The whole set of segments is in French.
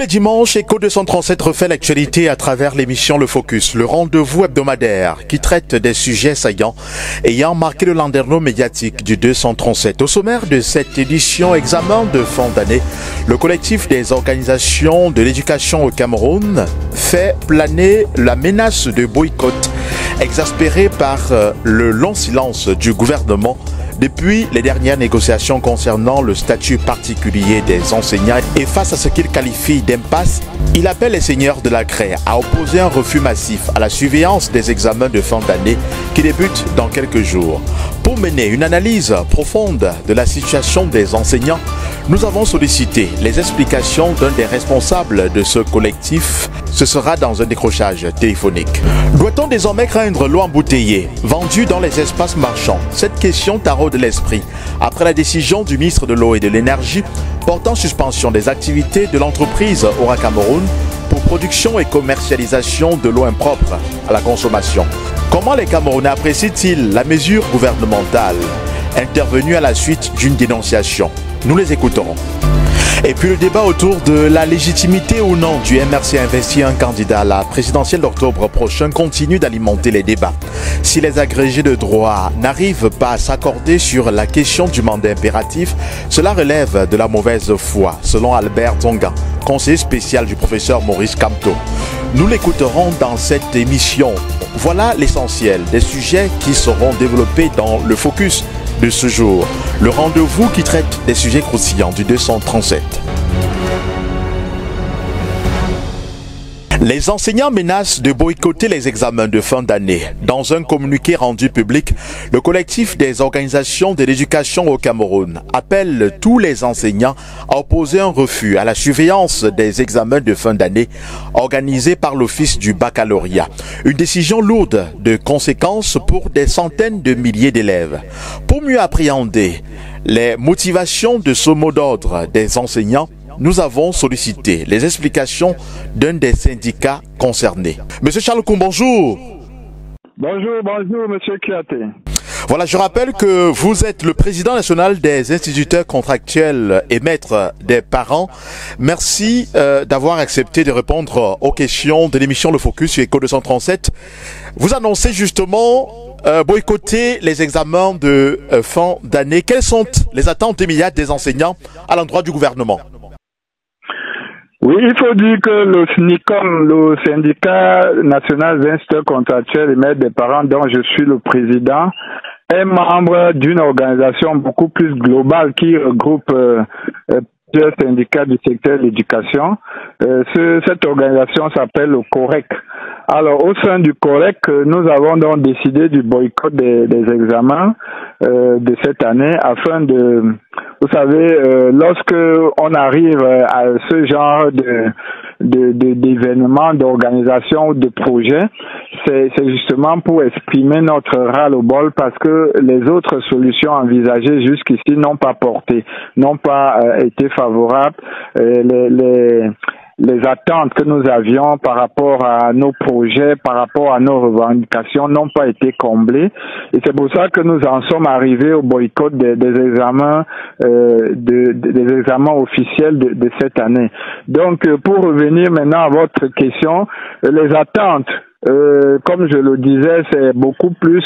les dimanches, Écho 237 refait l'actualité à travers l'émission Le Focus, le rendez-vous hebdomadaire qui traite des sujets saillants ayant marqué le landerneau médiatique du 237. Au sommaire de cette édition examen de fin d'année, le collectif des organisations de l'éducation au Cameroun fait planer la menace de boycott exaspéré par le long silence du gouvernement depuis les dernières négociations concernant le statut particulier des enseignants. Et face à ce qu'il qualifie d'impasse, il appelle les seigneurs de la craie à opposer un refus massif à la surveillance des examens de fin d'année qui débutent dans quelques jours. Pour mener une analyse profonde de la situation des enseignants, nous avons sollicité les explications d'un des responsables de ce collectif. Ce sera dans un décrochage téléphonique. Doit-on désormais craindre l'eau embouteillée, vendue dans les espaces marchands? Cette question taraude l'esprit après la décision du ministre de l'Eau et de l'Énergie portant suspension des activités de l'entreprise Ora Cameroun pour production et commercialisation de l'eau impropre à la consommation. Comment les Camerounais apprécient-ils la mesure gouvernementale intervenue à la suite d'une dénonciation? Nous les écouterons. Et puis le débat autour de la légitimité ou non du MRC investir un candidat à la présidentielle d'octobre prochain continue d'alimenter les débats. Si les agrégés de droit n'arrivent pas à s'accorder sur la question du mandat impératif, cela relève de la mauvaise foi, selon Albert Zonga, conseiller spécial du professeur Maurice Kamto. Nous l'écouterons dans cette émission. Voilà l'essentiel des sujets qui seront développés dans le focus de ce jour, le rendez-vous qui traite des sujets croustillants du 237. Les enseignants menacent de boycotter les examens de fin d'année. Dans un communiqué rendu public, le collectif des organisations de l'éducation au Cameroun appelle tous les enseignants à opposer un refus à la surveillance des examens de fin d'année organisés par l'Office du baccalauréat. Une décision lourde de conséquences pour des centaines de milliers d'élèves. Pour mieux appréhender les motivations de ce mot d'ordre des enseignants, nous avons sollicité les explications d'un des syndicats concernés. Monsieur Charles Koum, bonjour. Bonjour, monsieur Kiaté. Voilà, je rappelle que vous êtes le président national des instituteurs contractuels et maîtres des parents. Merci d'avoir accepté de répondre aux questions de l'émission Le Focus sur Écho 237. Vous annoncez justement boycotter les examens de fin d'année. Quelles sont les attentes immédiates des enseignants à l'endroit du gouvernement? Oui, il faut dire que le SNICOM, le syndicat national des instituteurs contractuels et maîtres des parents, dont je suis le président, est membre d'une organisation beaucoup plus globale qui regroupe plusieurs syndicats du secteur de l'éducation. Cette organisation s'appelle le COREC. Alors, au sein du COREC, nous avons donc décidé du boycott des examens de cette année afin de... Vous savez, lorsque on arrive à ce genre d'événements, d'organisations ou de projets, c'est justement pour exprimer notre ras-le-bol parce que les autres solutions envisagées jusqu'ici n'ont pas porté, n'ont pas été favorables. Les attentes que nous avions par rapport à nos projets, par rapport à nos revendications n'ont pas été comblées. Et c'est pour ça que nous en sommes arrivés au boycott des examens, des examens officiels de cette année. Donc, pour revenir maintenant à votre question, les attentes, comme je le disais, c'est beaucoup plus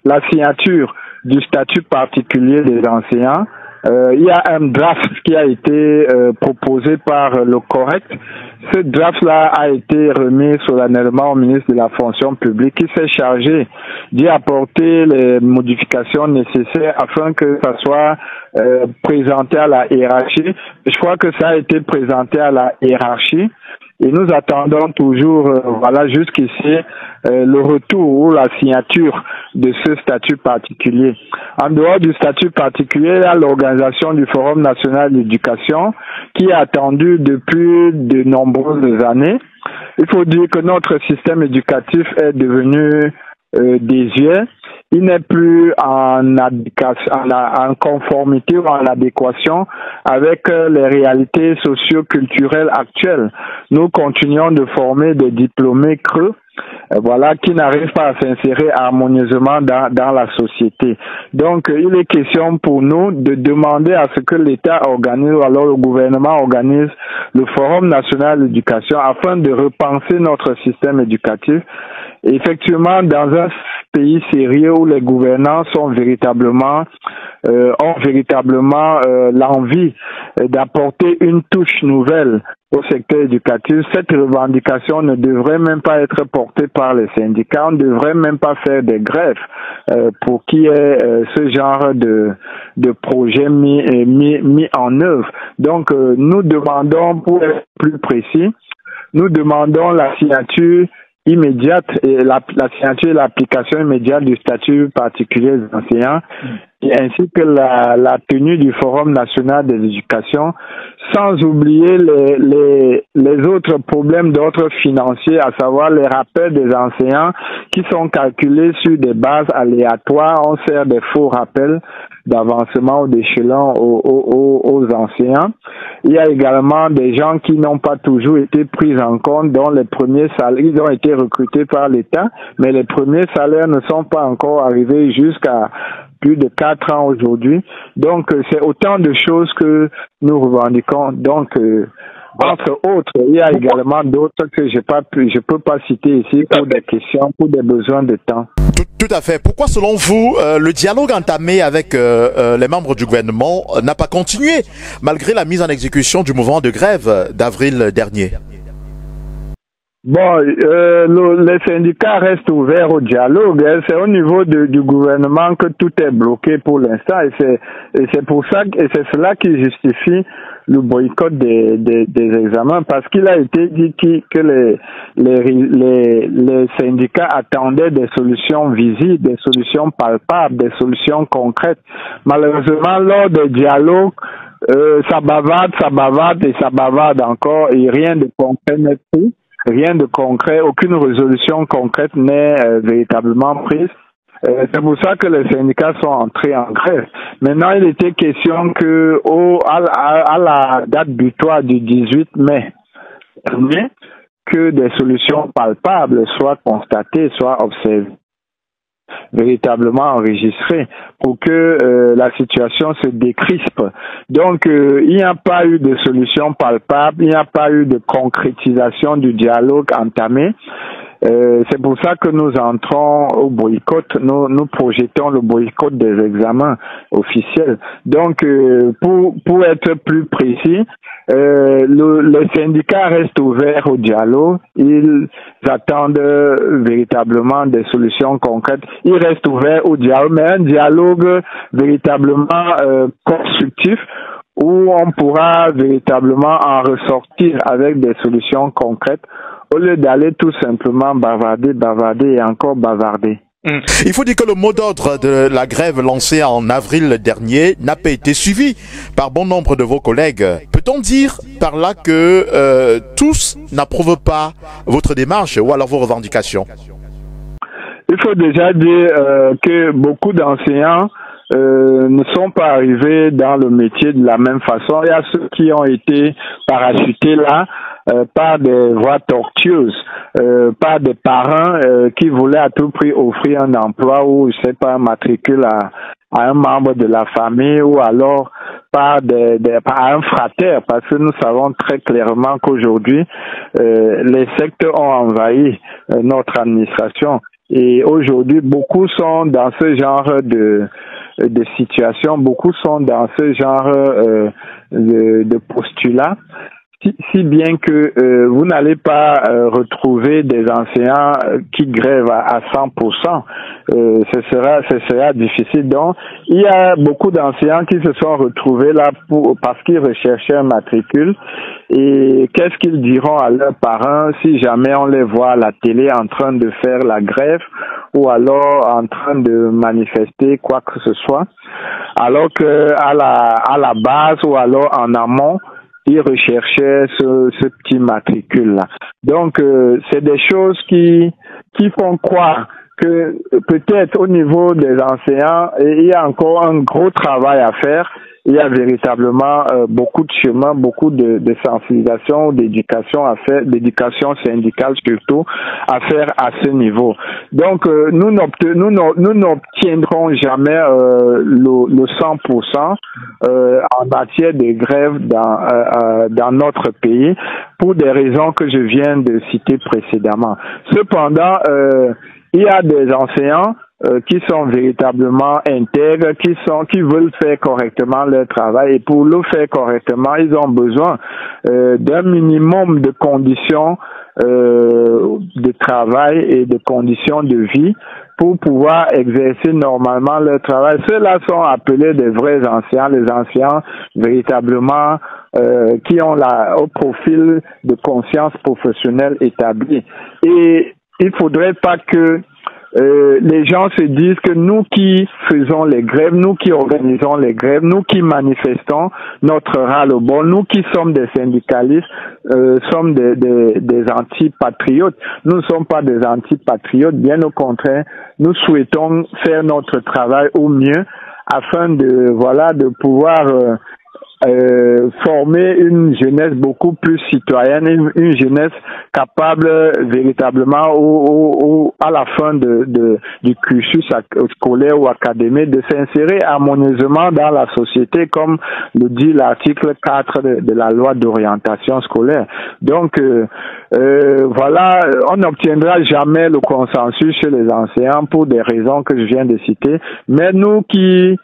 la signature du statut particulier des enseignants. Il y a un draft qui a été proposé par le COREC. Ce draft-là a été remis solennellement au ministre de la fonction publique qui s'est chargé d'y apporter les modifications nécessaires afin que ça soit présenté à la hiérarchie. Je crois que ça a été présenté à la hiérarchie. Et nous attendons toujours, jusqu'ici, le retour ou la signature de ce statut particulier. En dehors du statut particulier, il y a l'organisation du Forum national d'éducation qui est attendue depuis de nombreuses années. Il faut dire que notre système éducatif est devenu désuet. Il n'est plus en conformité ou en adéquation avec les réalités socio-culturelles actuelles. Nous continuons de former des diplômés creux voilà, qui n'arrivent pas à s'insérer harmonieusement dans la société. Donc, il est question pour nous de demander à ce que l'État organise, ou alors le gouvernement organise le Forum national d'éducation afin de repenser notre système éducatif. Et effectivement, dans un pays sérieux où les gouvernants sont véritablement ont véritablement l'envie d'apporter une touche nouvelle au secteur éducatif, cette revendication ne devrait même pas être portée par les syndicats. On ne devrait même pas faire des grèves pour qu'il y ait ce genre de projet mis en œuvre. Donc, nous demandons, pour être plus précis, nous demandons la signature immédiate et la signature et l'application immédiate du statut particulier des enseignants, et ainsi que la tenue du Forum national de l'éducation, sans oublier les autres problèmes d'ordre financier, à savoir les rappels des enseignants qui sont calculés sur des bases aléatoires. On sert des faux rappels d'avancement ou d'échelon aux enseignants. Il y a également des gens qui n'ont pas toujours été pris en compte, dont les premiers salaires, ils ont été recrutés par l'État, mais les premiers salaires ne sont pas encore arrivés jusqu'à plus de 4 ans aujourd'hui. Donc, c'est autant de choses que nous revendiquons. Donc, entre autres, il y a également d'autres que je peux pas citer ici pour des questions, pour des besoins de temps. Tout à fait. Pourquoi, selon vous, le dialogue entamé avec les membres du gouvernement n'a pas continué, malgré la mise en exécution du mouvement de grève d'avril dernier? Bon, les syndicats restent ouverts au dialogue. Hein. C'est au niveau du gouvernement que tout est bloqué pour l'instant, et c'est pour ça et c'est cela qui justifie le boycott des examens, parce qu'il a été dit que les syndicats attendaient des solutions visibles, des solutions palpables, des solutions concrètes. Malheureusement, lors des dialogues, ça bavarde encore, et rien de concret n'est pris. Rien de concret, aucune résolution concrète n'est véritablement prise. C'est pour ça que les syndicats sont entrés en grève. Maintenant, il était question que à la date butoir du 18 mai, que des solutions palpables soient constatées, soient observées, véritablement enregistrées, pour que la situation se décrispe. Donc, il n'y a pas eu de solution palpable, il n'y a pas eu de concrétisation du dialogue entamé. C'est pour ça que nous entrons au boycott, nous projetons le boycott des examens officiels. Donc, pour être plus précis, les syndicats restent ouverts au dialogue, ils attendent véritablement des solutions concrètes, ils restent ouverts au dialogue, mais un dialogue véritablement constructif, où on pourra véritablement en ressortir avec des solutions concrètes, au lieu d'aller tout simplement bavarder et encore bavarder. Il faut dire que le mot d'ordre de la grève lancée en avril dernier n'a pas été suivi par bon nombre de vos collègues. Peut-on dire par là que tous n'approuvent pas votre démarche ou alors vos revendications? Il faut déjà dire que beaucoup d'enseignants ne sont pas arrivés dans le métier de la même façon. Il y a ceux qui ont été parachutés là par des voies tortueuses, par des parents qui voulaient à tout prix offrir un emploi ou, je sais pas, un matricule à un membre de la famille, ou alors par un frater, parce que nous savons très clairement qu'aujourd'hui les sectes ont envahi notre administration, et aujourd'hui beaucoup sont dans ce genre de situation, beaucoup sont dans ce genre de postulat, si bien que vous n'allez pas retrouver des enseignants qui grèvent à 100%. Ce sera difficile. Donc, il y a beaucoup d'enseignants qui se sont retrouvés là parce qu'ils recherchaient un matricule. Et qu'est-ce qu'ils diront à leurs parents si jamais on les voit à la télé en train de faire la grève ou alors en train de manifester quoi que ce soit, alors que à la base ou alors en amont, ils recherchaient ce petit matricule-là. Donc, c'est des choses qui font croire que peut-être au niveau des enseignants, il y a encore un gros travail à faire, il y a véritablement beaucoup de chemin, beaucoup de sensibilisation, d'éducation à faire, d'éducation syndicale surtout à faire à ce niveau. Donc nous n'obtiendrons jamais le 100% en matière de grève dans notre pays pour des raisons que je viens de citer précédemment. Cependant, il y a des enseignants qui sont véritablement intègres, qui veulent faire correctement leur travail, et pour le faire correctement, ils ont besoin d'un minimum de conditions de travail et de conditions de vie pour pouvoir exercer normalement leur travail. Ceux-là sont appelés des vrais anciens, les anciens véritablement qui ont au profil de conscience professionnelle établie. Et il faudrait pas que les gens se disent que nous qui faisons les grèves, nous qui organisons les grèves, nous qui manifestons notre ras-le-bol, nous qui sommes des syndicalistes, sommes des antipatriotes. Nous ne sommes pas des antipatriotes, bien au contraire, nous souhaitons faire notre travail au mieux afin de pouvoir former une jeunesse beaucoup plus citoyenne, une jeunesse capable véritablement à la fin du cursus scolaire ou académique de s'insérer harmonieusement dans la société, comme le dit l'article 4 de la loi d'orientation scolaire. Donc on n'obtiendra jamais le consensus chez les enseignants pour des raisons que je viens de citer, mais nous qui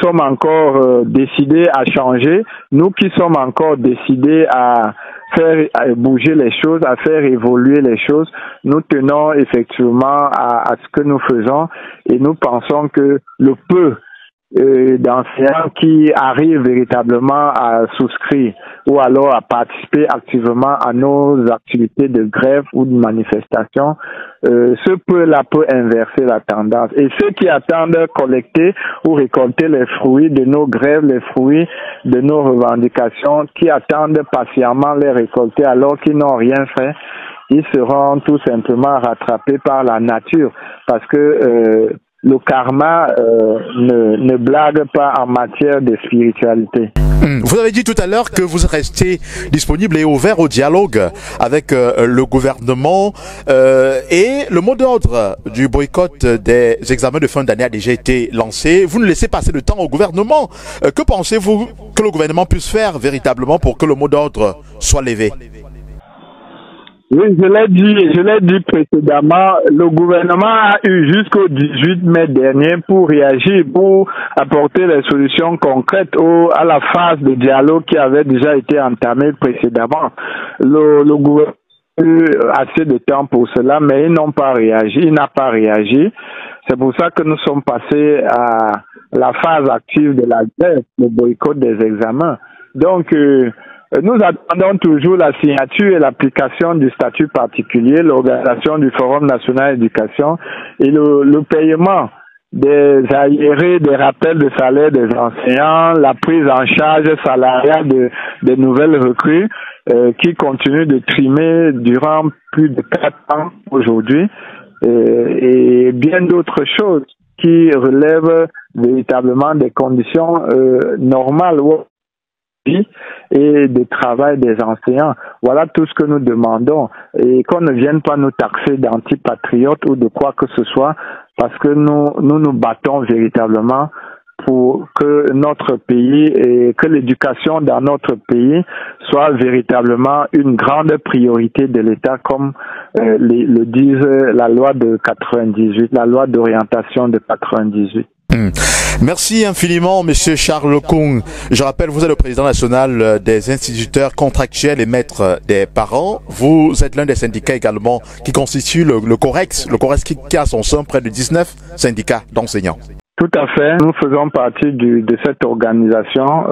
sommes encore décidés à changer, nous qui sommes encore décidés à faire bouger les choses, à faire évoluer les choses, nous tenons effectivement à ce que nous faisons, et nous pensons que le peu d'enseignants qui arrivent véritablement à souscrire ou alors à participer activement à nos activités de grève ou de manifestation, ce peu-là peut inverser la tendance. Et ceux qui attendent collecter ou récolter les fruits de nos grèves, les fruits de nos revendications, qui attendent patiemment les récolter alors qu'ils n'ont rien fait, ils seront tout simplement rattrapés par la nature, parce que le karma ne blague pas en matière de spiritualité. Vous avez dit tout à l'heure que vous restez disponible et ouvert au dialogue avec le gouvernement et le mot d'ordre du boycott des examens de fin d'année a déjà été lancé. Vous ne laissez passer le temps au gouvernement. Que pensez-vous que le gouvernement puisse faire véritablement pour que le mot d'ordre soit levé? Oui, je l'ai dit précédemment, le gouvernement a eu jusqu'au 18 mai dernier pour réagir, pour apporter les solutions concrètes à la phase de dialogue qui avait déjà été entamée précédemment. Le gouvernement a eu assez de temps pour cela, mais ils n'ont pas réagi, il n'a pas réagi. C'est pour ça que nous sommes passés à la phase active de la grève, le boycott des examens. Donc, nous attendons toujours la signature et l'application du statut particulier, l'organisation du Forum national d'éducation et le paiement des arriérés, des rappels de salaire des enseignants, la prise en charge salariale des nouvelles recrues qui continuent de trimer durant plus de 4 ans aujourd'hui et bien d'autres choses qui relèvent véritablement des conditions normales et de travail des enseignants. Voilà tout ce que nous demandons, et qu'on ne vienne pas nous taxer d'antipatriotes ou de quoi que ce soit, parce que nous battons véritablement pour que notre pays et que l'éducation dans notre pays soit véritablement une grande priorité de l'État, comme le disent la loi de 98, la loi d'orientation de 98. Merci infiniment, Monsieur Charles Kung. Je rappelle, vous êtes le président national des instituteurs contractuels et maîtres des parents. Vous êtes l'un des syndicats également qui constitue le COREX. Le COREX qui a son sein près de 19 syndicats d'enseignants. Tout à fait. Nous faisons partie de cette organisation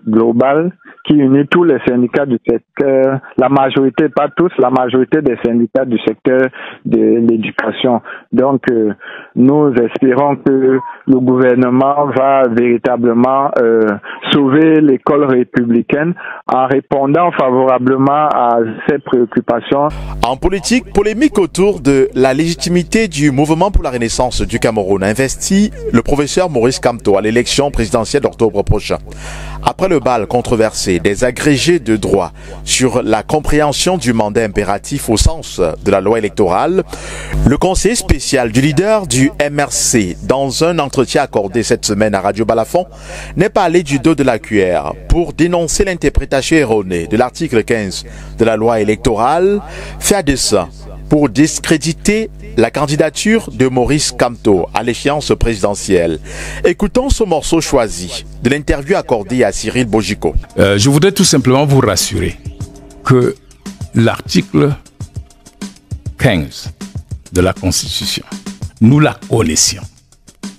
globale qui unit tous les syndicats du secteur, la majorité, pas tous, la majorité des syndicats du secteur de l'éducation. Donc, nous espérons que le gouvernement va véritablement sauver l'école républicaine en répondant favorablement à ces préoccupations. En politique, polémique autour de la légitimité du mouvement pour la renaissance du Cameroun investi le professeur Maurice Kamto à l'élection présidentielle d'octobre prochain. Après le bal controversé des agrégés de droit sur la compréhension du mandat impératif au sens de la loi électorale, le conseiller spécial du leader du MRC, dans un entretien accordé cette semaine à Radio Balafon, n'est pas allé du dos de la cuillère pour dénoncer l'interprétation erronée de l'article 15 de la loi électorale fait à dessein pour discréditer la candidature de Maurice Kamto à l'échéance présidentielle. Écoutons ce morceau choisi de l'interview accordée à Cyril Bojiko. Je voudrais tout simplement vous rassurer que l'article 15 de la Constitution, nous la connaissions.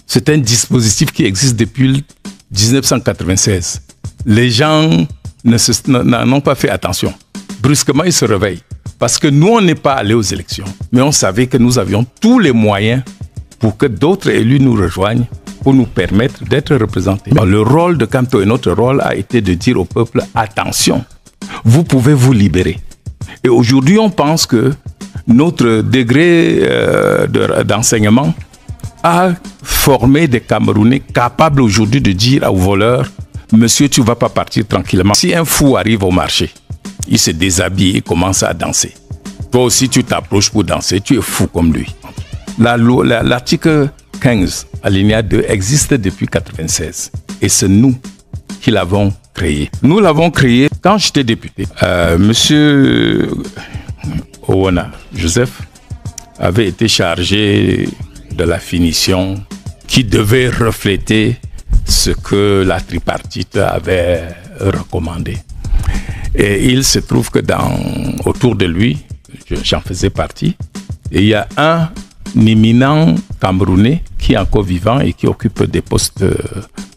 C'est un dispositif qui existe depuis 1996. Les gens n'ont pas fait attention. Brusquement, ils se réveillent. Parce que nous, on n'est pas allés aux élections, mais on savait que nous avions tous les moyens pour que d'autres élus nous rejoignent, pour nous permettre d'être représentés. Le rôle de Kamto et notre rôle a été de dire au peuple, attention, vous pouvez vous libérer. Et aujourd'hui, on pense que notre degré d'enseignement a formé des Camerounais capables aujourd'hui de dire aux voleurs, monsieur, tu ne vas pas partir tranquillement. Si un fou arrive au marché, il se déshabille et commence à danser. Toi aussi, tu t'approches pour danser, tu es fou comme lui. L'article 15, alinéa 2, existe depuis 1996. Et c'est nous qui l'avons créé. Nous l'avons créé quand j'étais député. Monsieur Owona Joseph avait été chargé de la finition qui devait refléter ce que la tripartite avait recommandé. Et il se trouve que autour de lui, j'en faisais partie, et il y a un éminent Camerounais qui est encore vivant et qui occupe des postes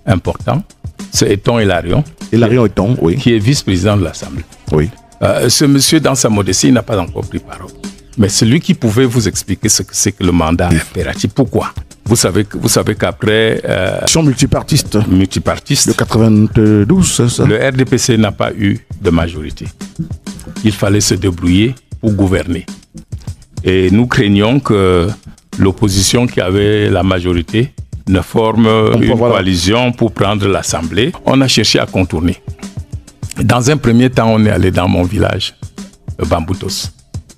importants. C'est Eton Hilarion. Hilarion Eton, oui. Qui est vice-président de l'Assemblée. Oui. Ce monsieur, dans sa modestie, il n'a pas encore pris parole. Mais c'est lui qui pouvait vous expliquer ce que c'est que le mandat impératif. Pourquoi ? Vous savez qu'après... multipartiste. Multipartiste. De 92, c'est ça ? Le RDPC n'a pas eu de majorité. Il fallait se débrouiller pour gouverner. Et nous craignons que l'opposition qui avait la majorité ne forme une coalition pour prendre l'Assemblée. On a cherché à contourner. Dans un premier temps, on est allé dans mon village, le Bamboutos.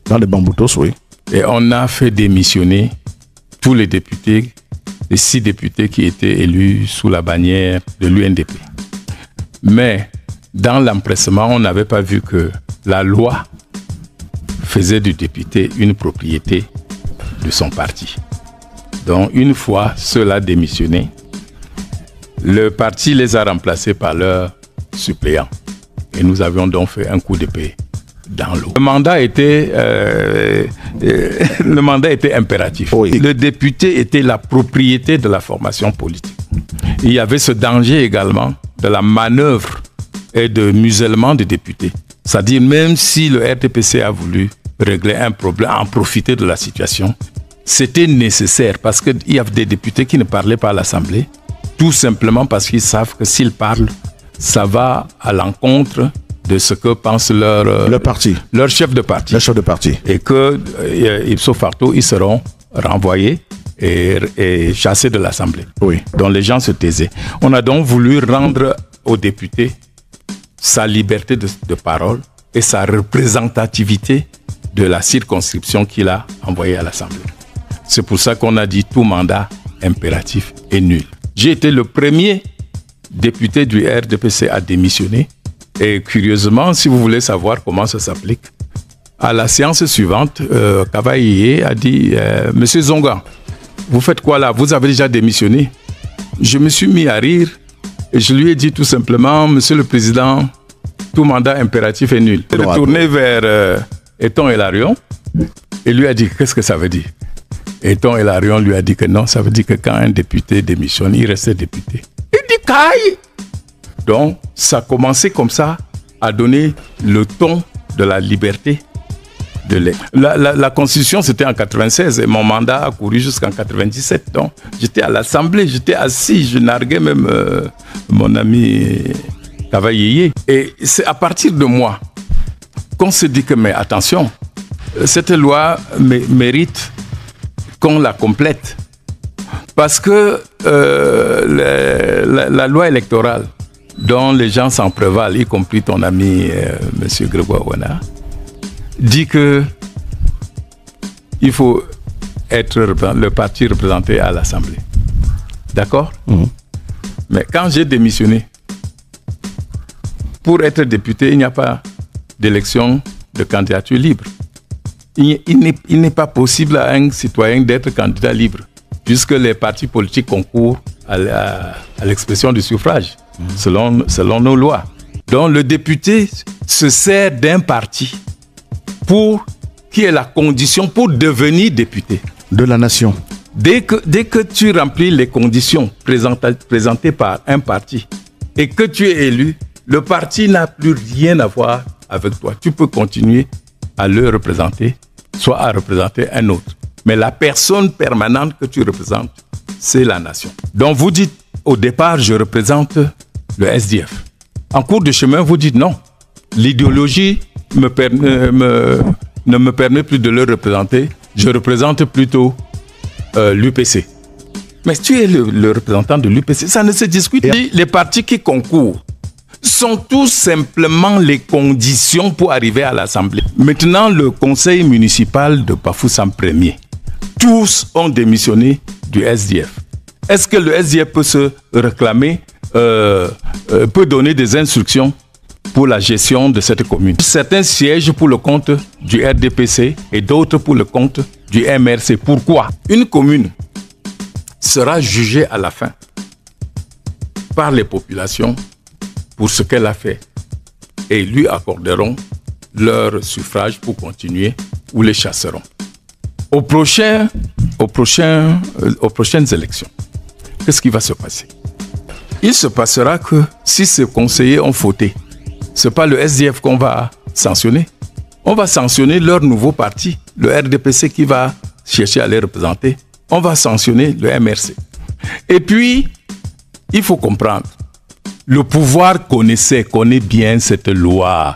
Dans le Bamboutos, oui. Et on a fait démissionner tous les députés, les 6 députés qui étaient élus sous la bannière de l'UNDP. Mais dans l'empressement, on n'avait pas vu que la loi faisait du député une propriété de son parti. Donc une fois ceux-là démissionnés, le parti les a remplacés par leurs suppléants. Et nous avions donc fait un coup d'épée dans l'eau. Le mandat était impératif. Oui. Le député était la propriété de la formation politique. Il y avait ce danger également de la manœuvre et de musellement des députés. C'est-à-dire même si le RDPC a voulu régler un problème, en profiter de la situation, c'était nécessaire parce qu'il y avait des députés qui ne parlaient pas à l'Assemblée, tout simplement parce qu'ils savent que s'ils parlent, ça va à l'encontre de ce que pense leur parti, leur chef de parti. Le chef de parti. Et que, ipso facto, ils seront renvoyés et chassés de l'Assemblée. Oui. Donc les gens se taisaient. On a donc voulu rendre aux députés sa liberté de parole et sa représentativité de la circonscription qu'il a envoyée à l'Assemblée. C'est pour ça qu'on a dit tout mandat impératif est nul. J'ai été le premier député du RDPC à démissionner. Et curieusement, si vous voulez savoir comment ça s'applique, à la séance suivante, Kavaïe a dit « Monsieur Zonga, vous faites quoi là? Vous avez déjà démissionné ?» Je me suis mis à rire et je lui ai dit tout simplement « Monsieur le Président, tout mandat impératif est nul. » Il est retourné vers Eton Hilarion et lui a dit « Qu'est-ce que ça veut dire ?» Eton Hilarion lui a dit que non, ça veut dire que quand un député démissionne, il reste député. Il dit « Caille !» Donc, ça a commencé comme ça a donné le ton de la liberté de l'être. La Constitution, c'était en 96 et mon mandat a couru jusqu'en 97. Donc, j'étais à l'Assemblée, j'étais assis, je narguais même mon ami Kavayeye. Et c'est à partir de moi qu'on se dit que, mais attention, cette loi mérite qu'on la complète. Parce que la loi électorale dont les gens s'en prévalent, y compris ton ami M. Grégoire Ouana, dit que il faut être le parti représenté à l'Assemblée. D'accord? Mais quand j'ai démissionné, pour être député, il n'y a pas d'élection de candidature libre. Il n'est pas possible à un citoyen d'être candidat libre, puisque les partis politiques concourent à l'expression du suffrage, selon nos lois. Donc le député se sert d'un parti qui est la condition pour devenir député. De la nation. Dès que tu remplis les conditions présentées par un parti et que tu es élu, le parti n'a plus rien à voir avec toi. Tu peux continuer à le représenter, soit à représenter un autre. Mais la personne permanente que tu représentes, c'est la nation. Donc vous dites, au départ, je représente le SDF. En cours de chemin, vous dites non. L'idéologie ne me permet plus de le représenter. Je représente plutôt l'UPC. Mais tu es le représentant de l'UPC. Ça ne se discute pas. Les partis qui concourent sont tout simplement les conditions pour arriver à l'Assemblée. Maintenant, le conseil municipal de Bafoussam Premier, tous ont démissionné du SDF. Est-ce que le SDF peut se réclamer, peut donner des instructions pour la gestion de cette commune? Certains siègent pour le compte du RDPC et d'autres pour le compte du MRC. Pourquoi? Une commune sera jugée à la fin par les populations pour ce qu'elle a fait et lui accorderont leur suffrage pour continuer ou les chasseront. Aux prochaines élections, qu'est-ce qui va se passer? Il se passera que si ces conseillers ont fauté, ce n'est pas le SDF qu'on va sanctionner. On va sanctionner leur nouveau parti, le RDPC qui va chercher à les représenter. On va sanctionner le MRC. Et puis, il faut comprendre, le pouvoir connaît bien cette loi.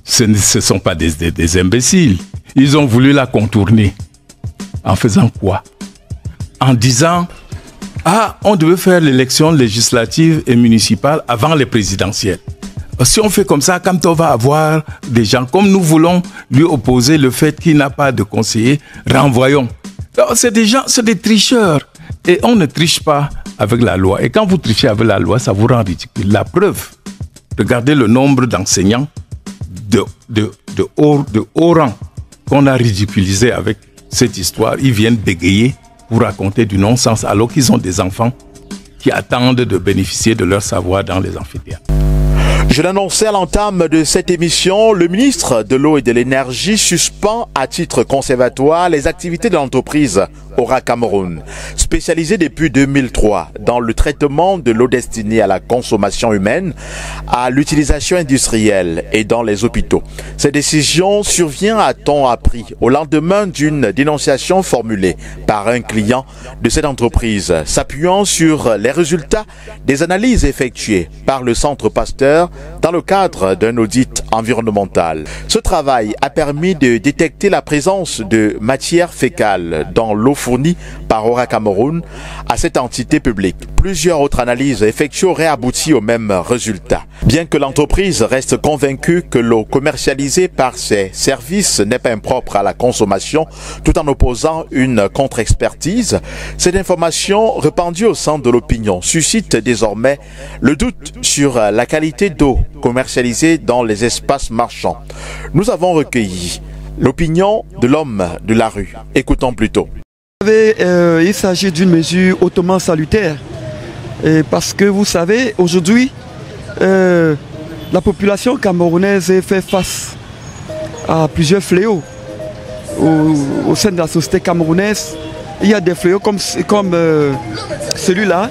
Ce ne sont pas des imbéciles. Ils ont voulu la contourner. En faisant quoi? En disant, on devait faire l'élection législative et municipale avant les présidentielles. Si on fait comme ça, quand on va avoir des gens, comme nous voulons lui opposer le fait qu'il n'a pas de conseiller, renvoyons. C'est des gens, c'est des tricheurs. Et on ne triche pas avec la loi. Et quand vous trichez avec la loi, ça vous rend ridicule. La preuve, regardez le nombre d'enseignants de haut rang qu'on a ridiculisé avec cette histoire. Ils viennent bégayer pour raconter du non-sens alors qu'ils ont des enfants qui attendent de bénéficier de leur savoir dans les amphithéâtres. Je l'annonçais à l'entame de cette émission, le ministre de l'Eau et de l'Énergie suspend à titre conservatoire les activités de l'entreprise Ora Cameroun, spécialisée depuis 2003 dans le traitement de l'eau destinée à la consommation humaine, à l'utilisation industrielle et dans les hôpitaux. Cette décision survient, a-t-on appris, au lendemain d'une dénonciation formulée par un client de cette entreprise, s'appuyant sur les résultats des analyses effectuées par le Centre Pasteur dans le cadre d'un audit environnemental. Ce travail a permis de détecter la présence de matières fécales dans l'eau fournie par Ora Cameroun à cette entité publique. Plusieurs autres analyses effectuées auraient abouti au même résultat. Bien que l'entreprise reste convaincue que l'eau commercialisée par ses services n'est pas impropre à la consommation, tout en opposant une contre-expertise, cette information répandue au sein de l'opinion suscite désormais le doute sur la qualité d'eau commercialisée dans les espaces marchands. Nous avons recueilli l'opinion de l'homme de la rue. Écoutons plutôt. Il s'agit d'une mesure hautement salutaire parce que vous savez, aujourd'hui, la population camerounaise fait face à plusieurs fléaux au sein de la société camerounaise. Il y a des fléaux comme celui-là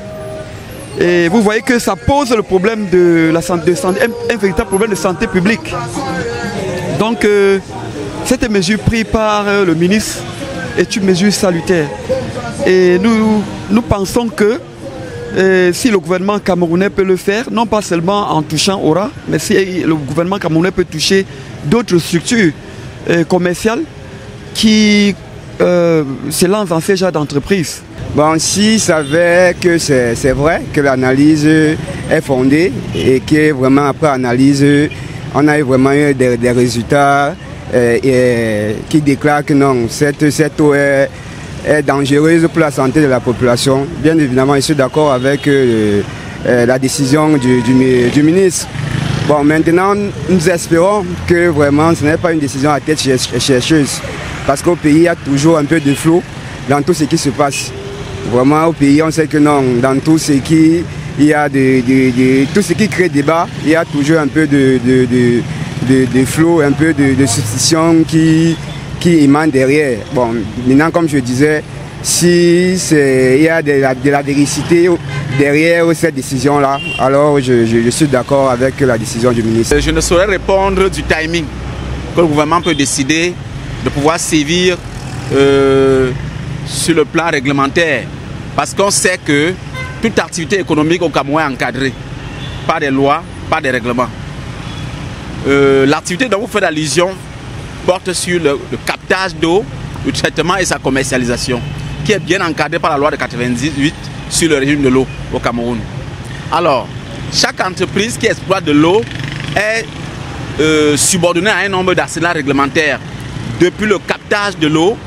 Et vous voyez que ça pose le problème de la santé, un véritable problème de santé publique. Donc, cette mesure prise par le ministre est une mesure salutaire. Et nous pensons que si le gouvernement camerounais peut le faire, non pas seulement en touchant Aura, mais si le gouvernement camerounais peut toucher d'autres structures commerciales qui se lancent dans ces genres d'entreprises. Bon, si ça veut que c'est vrai, que l'analyse est fondée et que vraiment après analyse, on a vraiment eu des résultats qui déclarent que non, cette eau est dangereuse pour la santé de la population. Bien évidemment, je suis d'accord avec la décision du ministre. Bon, maintenant, nous espérons que vraiment ce n'est pas une décision à tête chercheuse. Parce qu'au pays, il y a toujours un peu de flou dans tout ce qui se passe. Vraiment, au pays, on sait que non, dans tout ce qui, il y a tout ce qui crée débat, il y a toujours un peu de flou, un peu de suspicion qui émane derrière. Bon, maintenant, comme je disais, si il y a de la véricité derrière cette décision-là, alors je suis d'accord avec la décision du ministre. Je ne saurais répondre du timing que le gouvernement peut décider de pouvoir sévir sur le plan réglementaire. Parce qu'on sait que toute activité économique au Cameroun est encadrée par des lois, par des règlements. L'activité dont vous faites allusion porte sur le captage d'eau, le traitement et sa commercialisation, qui est bien encadré par la loi de 98 sur le régime de l'eau au Cameroun. Alors, chaque entreprise qui exploite de l'eau est subordonnée à un nombre d'arsenals réglementaires, depuis le captage de l'eau,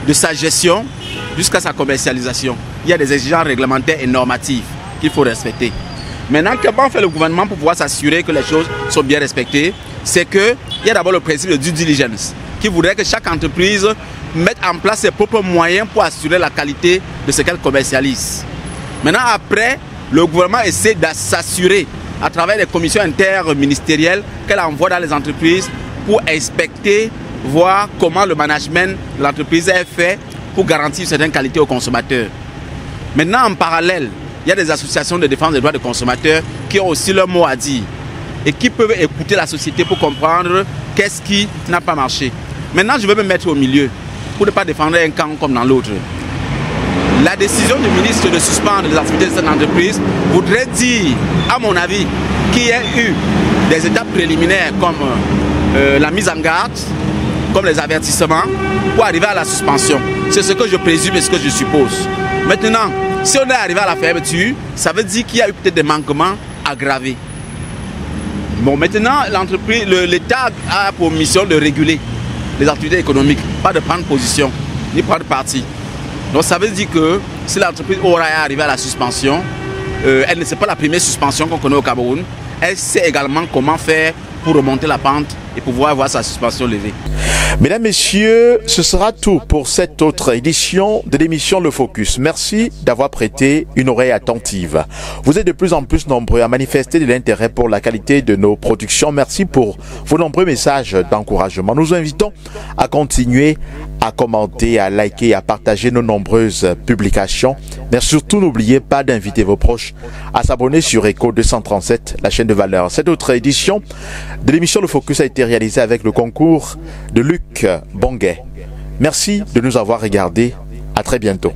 de sa gestion, jusqu'à sa commercialisation. Il y a des exigences réglementaires et normatives qu'il faut respecter. Maintenant, comment fait le gouvernement pour pouvoir s'assurer que les choses sont bien respectées? C'est qu'il y a d'abord le principe de due diligence, qui voudrait que chaque entreprise mette en place ses propres moyens pour assurer la qualité de ce qu'elle commercialise. Maintenant, après, le gouvernement essaie de s'assurer à travers les commissions interministérielles qu'elle envoie dans les entreprises pour inspecter, voir comment le management de l'entreprise est fait pour garantir certaines qualités aux consommateurs. Maintenant, en parallèle, il y a des associations de défense des droits des consommateurs qui ont aussi leur mot à dire et qui peuvent écouter la société pour comprendre qu'est-ce qui n'a pas marché. Maintenant, je vais me mettre au milieu pour ne pas défendre un camp comme dans l'autre. La décision du ministre de suspendre les activités de cette entreprise voudrait dire, à mon avis, qu'il y a eu des étapes préliminaires comme la mise en garde, comme les avertissements, pour arriver à la suspension. C'est ce que je présume et ce que je suppose. Maintenant, si on est arrivé à la fermeture, ça veut dire qu'il y a eu peut-être des manquements aggravés. Bon, maintenant, l'État a pour mission de réguler les activités économiques, pas de prendre position, ni prendre parti. Donc ça veut dire que si l'entreprise aura arrivé à la suspension, elle ne sait pas la première suspension qu'on connaît au Cameroun, elle sait également comment faire pour remonter la pente et pouvoir avoir sa suspension levée. Mesdames, Messieurs, ce sera tout pour cette autre édition de l'émission Le Focus. Merci d'avoir prêté une oreille attentive. Vous êtes de plus en plus nombreux à manifester de l'intérêt pour la qualité de nos productions. Merci pour vos nombreux messages d'encouragement. Nous invitons à continuer à commenter, à liker, à partager nos nombreuses publications. Mais surtout, n'oubliez pas d'inviter vos proches à s'abonner sur Echo 237, la chaîne de valeur. Cette autre édition de l'émission Le Focus a été réalisée avec le concours de Luc Bonguet. Merci de nous avoir regardés. À très bientôt.